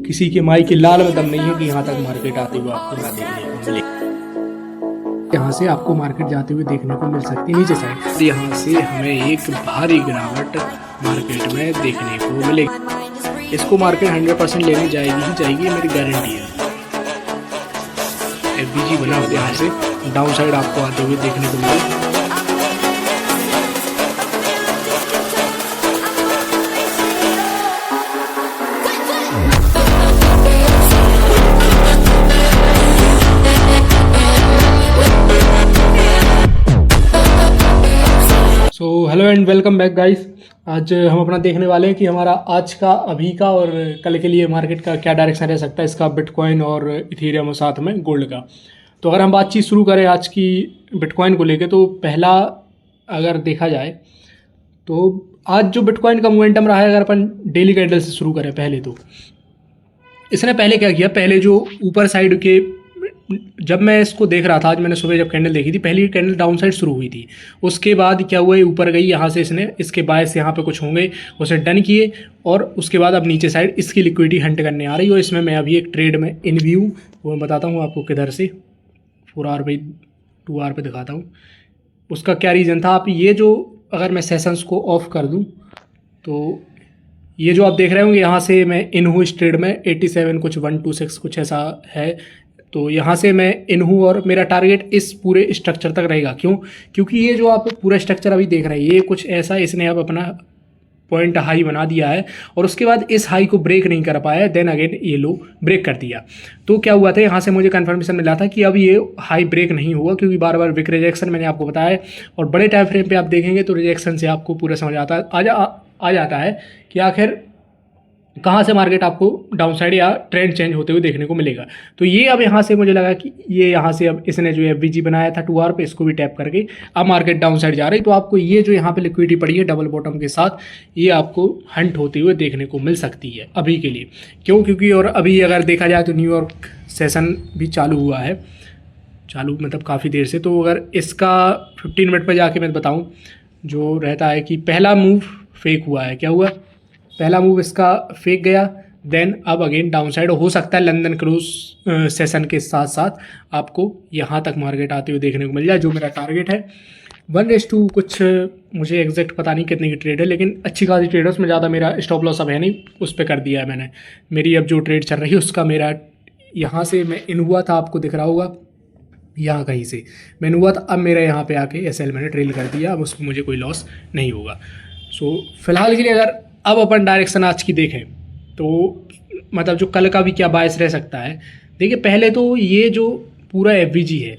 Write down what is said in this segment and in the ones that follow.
किसी के माई के लाल में दम नहीं है कि यहाँ तक मार्केट आते हुए आपको ना देखने को मिले। यहाँ से आपको मार्केट जाते हुए देखने को मिल सकती है नीचे साइड। यहाँ से हमें एक भारी गिरावट मार्केट में देखने को मिलेगी। इसको मार्केट 100% लेने जाएगी ही जाएगी, मेरी गारंटी है। एफबीजी बना हुआ यहाँ से डाउन साइड आपको आते हुए देखने को मिलेगा। So hello and welcome back guys. आज हम अपना देखने वाले हैं कि हमारा आज का, अभी का और कल के लिए मार्केट का क्या डायरेक्शन रह सकता है, इसका बिटकॉइन और इथेरियम और साथ में गोल्ड का। तो अगर हम बातचीत शुरू करें आज की बिटकॉइन को लेके, तो पहला अगर देखा जाए तो आज जो बिटकॉइन का मोमेंटम रहा है, अगर अपन डेली कैंडल से शुरू करें पहले, तो इसने पहले क्या किया, पहले जो ऊपर साइड के, जब मैं इसको देख रहा था, आज मैंने सुबह जब कैंडल देखी थी, पहली कैंडल डाउन साइड शुरू हुई थी। उसके बाद क्या हुआ, ऊपर गई, यहाँ से इसने इसके बायस यहाँ पे कुछ होंगे उसे डन किए, और उसके बाद अब नीचे साइड इसकी लिक्विडिटी हंट करने आ रही है। और इसमें मैं अभी एक ट्रेड में इन व्यू, वो मैं बताता हूँ आपको किधर से, 4 आवर पे 2 आवर पे दिखाता हूँ उसका क्या रीज़न था। आप ये जो, अगर मैं सेशंस को ऑफ कर दूँ तो ये जो आप देख रहे होंगे, यहाँ से मैं इन हूँ इस ट्रेड में 87 कुछ 126 कुछ ऐसा है। तो यहाँ से मैं इन हूँ और मेरा टारगेट इस पूरे स्ट्रक्चर तक रहेगा। क्यों? क्योंकि ये जो आप पूरा स्ट्रक्चर अभी देख रहे हैं, ये कुछ ऐसा इसने अब अपना पॉइंट हाई बना दिया है, और उसके बाद इस हाई को ब्रेक नहीं कर पाया, देन अगेन ये लो ब्रेक कर दिया। तो क्या हुआ था, यहाँ से मुझे कंफर्मेशन मिला था कि अब ये हाई ब्रेक नहीं होगा, क्योंकि बार बार विक रिजेक्शन मैंने आपको बताया है। और बड़े टाइम फ्रेम पे आप देखेंगे तो रिजेक्शन से आपको पूरा समझ आ जाता है कि आखिर कहाँ से मार्केट आपको डाउन साइड या ट्रेंड चेंज होते हुए देखने को मिलेगा। तो ये अब यहाँ से मुझे लगा कि ये यहाँ से अब इसने जो एफबीजी बनाया था 2 आवर पे, इसको भी टैप करके अब मार्केट डाउन साइड जा रही। तो आपको ये जो यहाँ पे लिक्विडिटी पड़ी है डबल बॉटम के साथ, ये आपको हंट होते हुए देखने को मिल सकती है अभी के लिए। क्यों? क्योंकि और अभी अगर देखा जाए तो न्यूयॉर्क सेशन भी चालू हुआ है, चालू मतलब काफ़ी देर से। तो अगर इसका 15 मिनट पर जाके मैं बताऊँ, जो रहता है कि पहला मूव फेक हुआ है। क्या हुआ? पहला मूव इसका फेक गया, देन अब अगेन डाउन साइड हो सकता है। लंदन क्लोज सेशन के साथ साथ आपको यहाँ तक मार्केट आते हुए देखने को मिल जाए, जो मेरा टारगेट है 1:2 कुछ, मुझे एग्जैक्ट पता नहीं कितने की ट्रेड है, लेकिन अच्छी खासी ट्रेड है उसमें। ज़्यादा मेरा स्टॉप लॉस अब है नहीं, उस पर कर दिया है मैंने। मेरी अब जो ट्रेड चल रही है उसका, मेरा यहाँ से मैं इन हुआ था, आपको दिख रहा होगा यहाँ कहीं से मैंने हुआ था, अब मेरा यहाँ पे आके एसएल मैंने ट्रेल कर दिया, अब उसमें मुझे कोई लॉस नहीं होगा। सो फिलहाल के लिए अगर अब अपन डायरेक्शन आज की देखें तो मतलब जो कल का भी क्या बायस रह सकता है। देखिए पहले तो ये जो पूरा एफबीजी है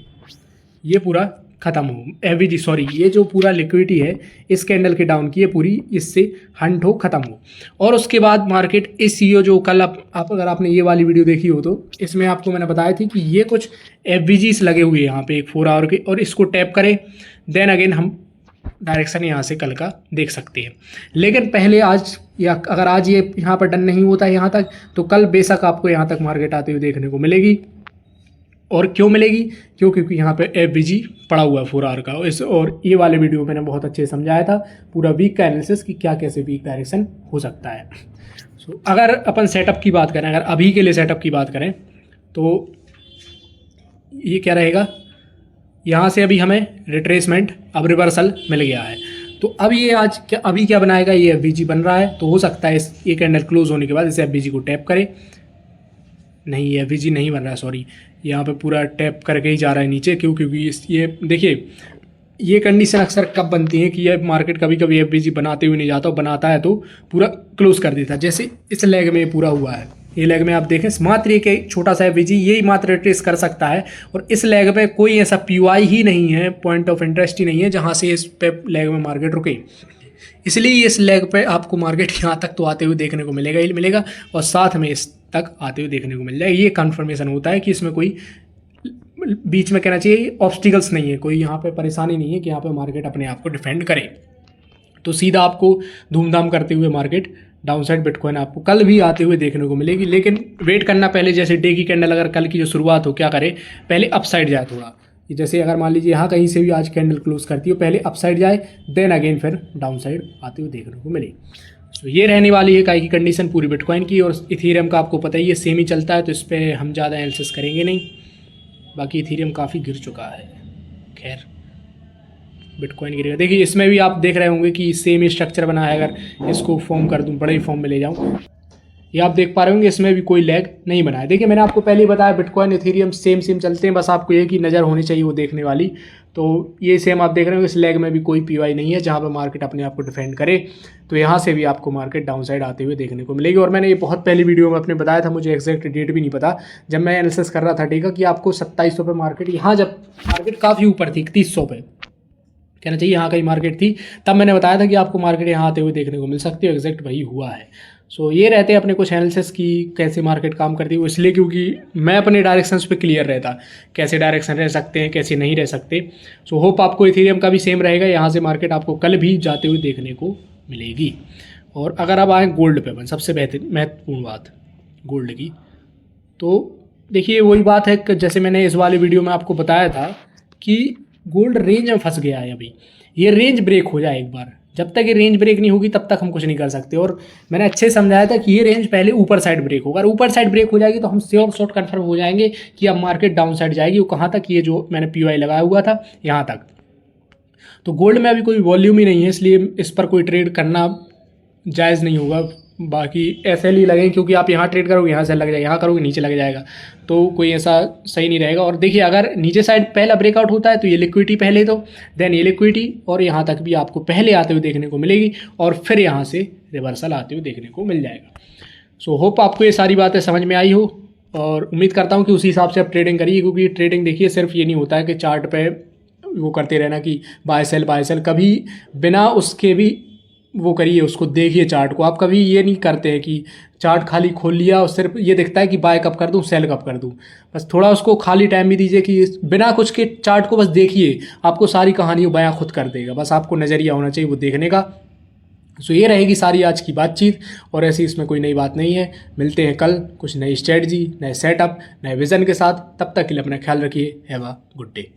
ये पूरा ख़त्म हो, एफबीजी सॉरी, ये जो पूरा लिक्विडिटी है इस कैंडल के डाउन की, ये पूरी इससे हंट हो, ख़त्म हो। और उसके बाद मार्केट इस सीओ जो कल आप अगर आपने ये वाली वीडियो देखी हो तो इसमें आपको मैंने बताया थी कि ये कुछ एफबीजीस लगे हुए हैं यहाँ पे एक 4 आवर के, और इसको टैप करें, देन अगेन हम डायरेक्शन यहाँ से कल का देख सकते हैं। लेकिन पहले आज, या अगर आज ये यहाँ पर डन नहीं होता है यहाँ तक, तो कल बेशक आपको यहाँ तक मार्केट आते हुए देखने को मिलेगी। और क्यों मिलेगी? क्यों? क्योंकि यहाँ पे एफबीजी पड़ा हुआ है 4 आवर का। और ये वाले वीडियो मैंने बहुत अच्छे से समझाया था पूरा वीक का एनालिसिस कि क्या कैसे वीक डायरेक्शन हो सकता है। सो अगर अपन सेटअप की बात करें, अगर अभी के लिए सेटअप की बात करें, तो ये क्या रहेगा, यहाँ से अभी हमें रिट्रेसमेंट, अब रिवर्सल मिल गया है। तो अब ये आज क्या, अभी क्या बनाएगा, ये एफबीजी बन रहा है। तो हो सकता है इस ये कैंडल क्लोज होने के बाद इस एफबीजी को टैप करे, नहीं ये एफबीजी नहीं बन रहा है, सॉरी, यहाँ पे पूरा टैप करके ही जा रहा है नीचे। क्यों? क्योंकि ये देखिए, ये कंडीशन अक्सर कब बनती है कि ये मार्केट कभी कभी एफबीजी बनाते हुए नहीं जाता, बनाता है तो पूरा क्लोज कर देता है। जैसे इस लेग में पूरा हुआ है, ये लेग में आप देखें मात्र एक छोटा सा एफबीजी यही मात्र ट्रेस कर सकता है, और इस लेग पे कोई ऐसा पीवाई ही नहीं है, पॉइंट ऑफ इंटरेस्ट ही नहीं है जहाँ से इस पे लेग में मार्केट रुके। इसलिए इस लेग पे आपको मार्केट यहाँ तक तो आते हुए देखने को मिलेगा ही मिलेगा, और साथ में इस तक आते हुए देखने को मिल जाएगा। ये कन्फर्मेशन होता है कि इसमें कोई बीच में कहना चाहिए ऑब्स्टिकल्स नहीं है, कोई यहाँ पे परेशानी नहीं है कि यहाँ पे मार्केट अपने आप को डिफेंड करे। तो सीधा आपको धूमधाम करते हुए मार्केट डाउन साइड बिटकॉइन आपको कल भी आते हुए देखने को मिलेगी। लेकिन वेट करना, पहले जैसे डे की कैंडल अगर कल की जो शुरुआत हो, क्या करे, पहले अप साइड जाए थोड़ा। जैसे अगर मान लीजिए यहाँ कहीं से भी आज कैंडल क्लोज करती हो, पहले अप साइड जाए, देन अगेन फिर डाउन साइड आते हुए देखने को मिले। सो ये रहने वाली है काई की कंडीशन पूरी बिटकॉइन की। और इथीरियम का आपको पता ही है सेम ही चलता है, तो इस पर हम ज़्यादा एनालिसिस करेंगे नहीं। बाकी इथीरियम काफ़ी गिर चुका है। खैर बिटकॉइन गिरेगा। देखिए इसमें भी आप देख रहे होंगे कि सेम ही स्ट्रक्चर बना है। अगर इसको फॉर्म कर दूँ, बड़े फॉर्म में ले जाऊँ, ये आप देख पा रहे होंगे इसमें भी कोई लैग नहीं बना है। देखिए मैंने आपको पहले ही बताया बिटकॉइन इथीरियम सेम चलते हैं, बस आपको एक ही नज़र होनी चाहिए वो देखने वाली। तो ये सेम आप देख रहे हो, इस लैग में भी कोई पीवाई नहीं है जहाँ पे मार्केट अपने आप को डिफेंड करे। तो यहाँ से भी आपको मार्केट डाउन साइड आते हुए देखने को मिलेगी। और मैंने ये बहुत पहली वीडियो में अपने बताया था, मुझे एग्जैक्ट डेट भी नहीं पता, जब मैं एनालिसिस कर रहा था ठीक है, कि आपको 2700 पे मार्केट, यहाँ जब मार्केट काफ़ी ऊपर थी 3100 पे कहना चाहिए, यहाँ कहीं मार्केट थी, तब मैंने बताया था कि आपको मार्केट यहाँ आते हुए देखने को मिल सकती है। एग्जैक्ट वही हुआ है। सो ये रहते हैं अपने कुछ एनालिसिस की कैसे मार्केट काम करती है, इसलिए क्योंकि मैं अपने डायरेक्शंस पे क्लियर रहता, कैसे डायरेक्शन रह सकते हैं कैसे नहीं रह सकते। सो होप आपको इथेरियम का भी सेम रहेगा। यहाँ से मार्केट आपको कल भी जाते हुए देखने को मिलेगी। और अगर आप आएँ गोल्ड पे, सबसे महत्वपूर्ण बात गोल्ड की, तो देखिए वही बात है कि जैसे मैंने इस वाली वीडियो में आपको बताया था कि गोल्ड रेंज में फंस गया है। अभी ये रेंज ब्रेक हो जाए एक बार, जब तक ये रेंज ब्रेक नहीं होगी तब तक हम कुछ नहीं कर सकते। और मैंने अच्छे समझाया था कि ये रेंज पहले ऊपर साइड ब्रेक होगा, अगर ऊपर साइड ब्रेक हो जाएगी तो हम श्योर शॉट कन्फर्म हो जाएंगे कि अब मार्केट डाउन साइड जाएगी। वो कहाँ तक, ये जो मैंने पीवाई लगाया हुआ था यहाँ तक। तो गोल्ड में अभी कोई वॉल्यूम ही नहीं है, इसलिए इस पर कोई ट्रेड करना जायज़ नहीं होगा। बाकी ऐसे ही लगेंगे, क्योंकि आप यहाँ ट्रेड करोगे यहाँ से लग जाएगा, यहाँ करोगे नीचे लग जाएगा, तो कोई ऐसा सही नहीं रहेगा। और देखिए अगर नीचे साइड पहला ब्रेकआउट होता है तो ये लिक्विडिटी पहले, तो देन ये लिक्विडिटी और यहाँ तक भी आपको पहले आते हुए देखने को मिलेगी, और फिर यहाँ से रिवर्सल आते हुए देखने को मिल जाएगा। सो होप आपको ये सारी बातें समझ में आई हो, और उम्मीद करता हूँ कि उसी हिसाब से आप ट्रेडिंग करिए। क्योंकि ट्रेडिंग देखिए सिर्फ ये नहीं होता है कि चार्ट पे वो करते रहना कि बाय सेल, कभी बिना उसके भी वो करिए, उसको देखिए चार्ट को। आप कभी ये नहीं करते हैं कि चार्ट खाली खोल लिया और सिर्फ ये दिखता है कि बाय कब कर दूं सेल कब कर दूं। बस थोड़ा उसको खाली टाइम भी दीजिए कि बिना कुछ के चार्ट को बस देखिए, आपको सारी कहानी बयां खुद कर देगा। बस आपको नज़रिया होना चाहिए वो देखने का। सो ये रहेगी सारी आज की बातचीत, और ऐसी इसमें कोई नई बात नहीं है। मिलते हैं कल कुछ नई स्ट्रेटजी, नए सेटअप, नए विज़न के साथ। तब तक के लिए अपना ख्याल रखिए। Have a good day.